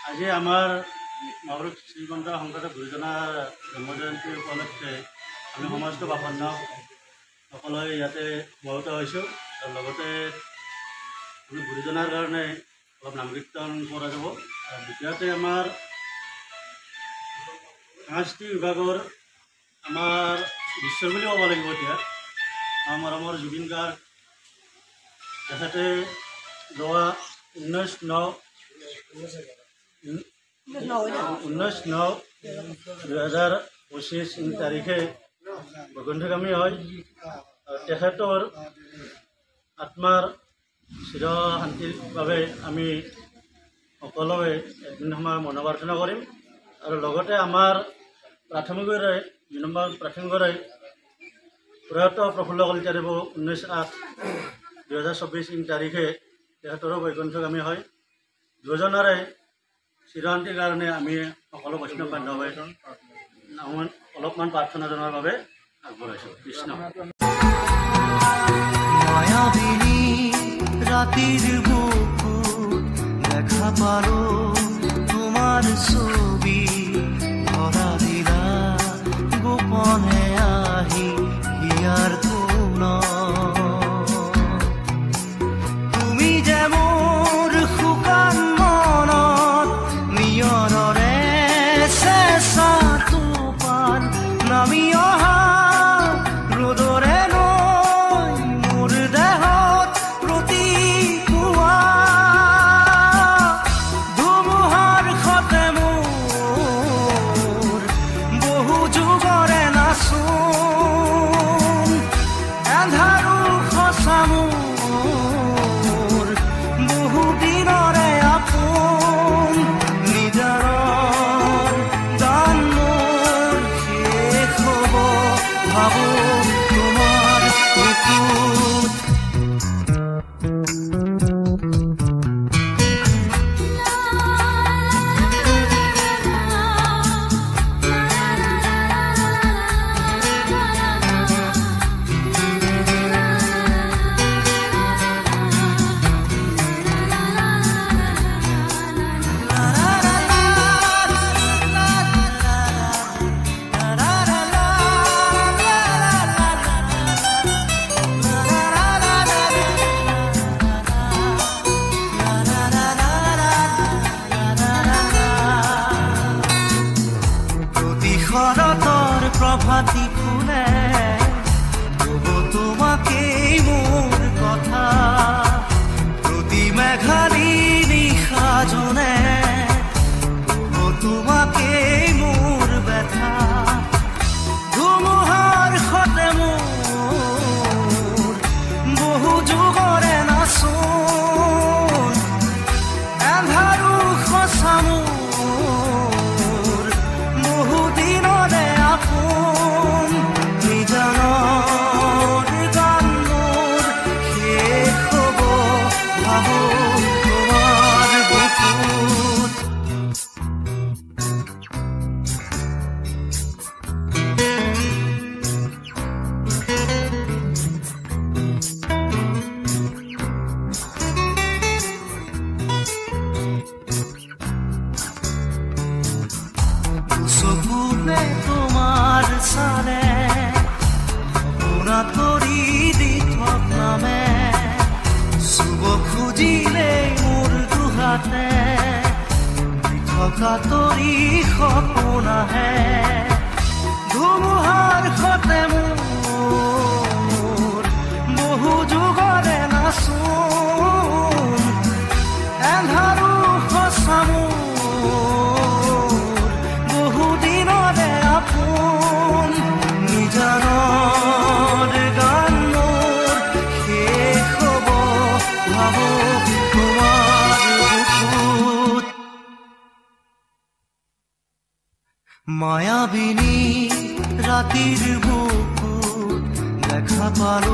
আজি আমাৰ মহাপুৰুষ শ্ৰীমন্ত শংকৰদেৱ গুৰুজনাৰ জন্মজয়ন্তী উপলক্ষে আমি সমাজটো বাপন্ন সকলোৱে ইয়াতে সমবেত হৈছোঁ আৰু লগতে আমি গুৰুজনাৰ কাৰণে অলপ নাম কীৰ্তন কৰা যাব। আৰু দ্বিতীয়তে আমাৰ সাংস্কৃতিক বিভাগৰ আমাৰ বিশ্বৰ বুলি ক'ব লাগিব এতিয়া আমাৰ জুবিন গাৰ্গ তেখেতে যোৱা 19/9/2025 তাৰিখে বৈকুণ্ঠগামী হয়। তেখেতৰ আত্মাৰ চিৰ শান্তিৰ বাবে আমি সকলোৱে এদিন সময় মনোপ্ৰাৰ্থনা কৰিম। আৰু লগতে আমাৰ প্ৰাথমিকৰে 2 নম্বৰ প্ৰাথমিকৰে প্ৰয়াত প্ৰফুল্ল কলিতাদেৱ 19/8/2024 তাৰিখে তেখেতৰো বৈকুণ্ঠগামী হয়। দুজনৰে চিৰশান্তিৰ কাৰণে আমি সকলো বৈষ্ণৱ বান্ধৱে অলপমান প্ৰাৰ্থনা জনাৰ বাবে আগবঢ়াইছোঁ। কৃষ্ণ। মায়াবিনী রাতের বুকুত দেখা পালো তোমার ছবি ধরা দিলা গোপনে আহি হিয়ার কোন তুমি যে মোর শুকান মনত নিয়ৰৰে চেঁচা টোপাল নামি অহা ৰ'দৰে নৈ মোৰ দেহত প্ৰতিপুৱা ধুমুহাৰ সতে মোৰ বহু যুগৰে নাচোন এন্ধাৰো সঁচা মোৰ বহু দিনৰে আপোন নিজাৰৰ গান মোৰ শেষ হ'ব ভাবো তোমাৰ বুকুত শৰতৰ প্ৰভাতী ফুলে কব তোমাকেই মোৰ কথা প্ৰতি মেঘালী নিশা জোনে কব তোমাকেই মোৰ ব্যথা ধুমুহাৰ সতে মোৰ বহু যুগৰে নাচোন এন্ধাৰো সঁচা মোৰ বহু দিনৰে আপোন নিজানৰ গান মোৰ শেষ হ'ব ভাবো তোমাৰ বুকুত চকুলে তোমাৰ চালে সপোনা তৰি দি থকামে চুব খুজিলে মোৰ দুহাতে থকা তৰি সপোন আহে ধুমুহাৰ সতে মোৰ বহু যুগৰে নাচোন এন্ধাৰো সঁচা মোৰ বহু দিনৰে আপোন নিজানৰ গান মোৰ শেষ হ'ব ভাবো তোমাৰ বুকুত মায়াবিনী ৰাতিৰ বুকুত দেখা পালো